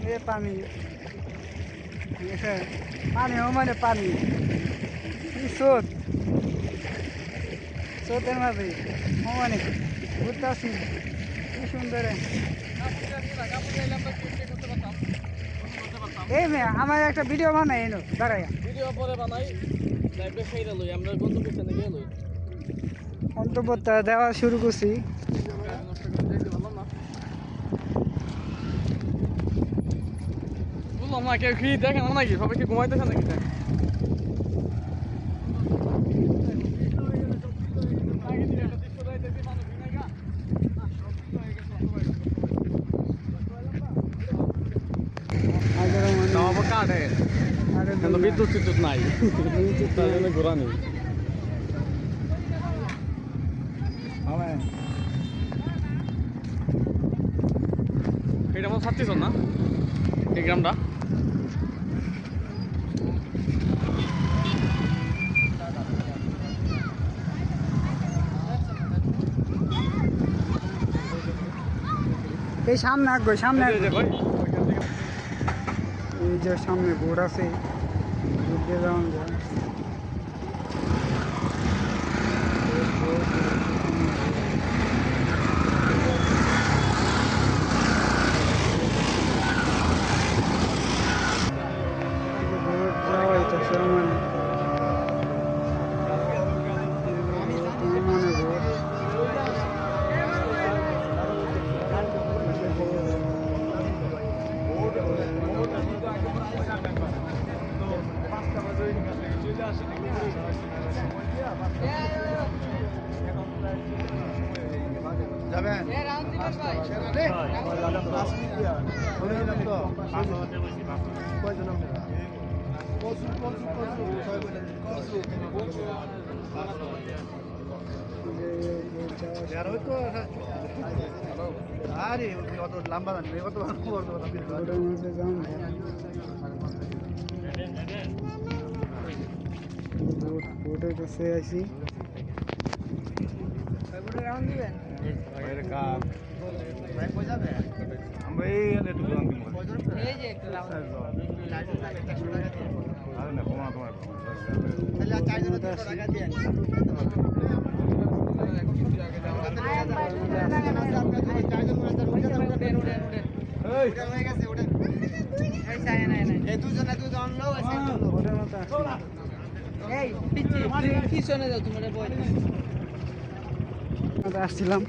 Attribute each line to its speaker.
Speaker 1: এ পানি পানি মানে পানি কি স্রোত স্রোতের মাঝে মানে ঘুরতে আসি কি সুন্দর এই মেয়ে আমার একটা ভিডিও বানাই এনো দাঁড়াই
Speaker 2: ভিডিও পরে বানাই লাইভে সেইটা লই আমরা গন্তব্যস্থানে গিয়ে লই
Speaker 1: মন্তব্যটা দেওয়া শুরু করছি
Speaker 2: বুঝলাম না কেউ কি দেখেন না নাকি সবাই কি ঘুমাইতেছে নাকি কাটে কিন্তু বিদ্যুৎ টিদ্যুৎ নাই ঘোরা নেই এটা আমার ছাত্রীজন না এই গ্রামটা
Speaker 1: এই সামনে আসবো সামনে এই যে সামনে বোর্ড আছে ঘুরতে যাওয়া যায় বোর্ড যাওয়া হইতেছে মানে
Speaker 3: যাবেন আরে অত লম্বা জানি কত
Speaker 1: বোর্ডের কাছে আছি
Speaker 3: আমরা এই একটু দোকান দিব
Speaker 1: আসছিলাম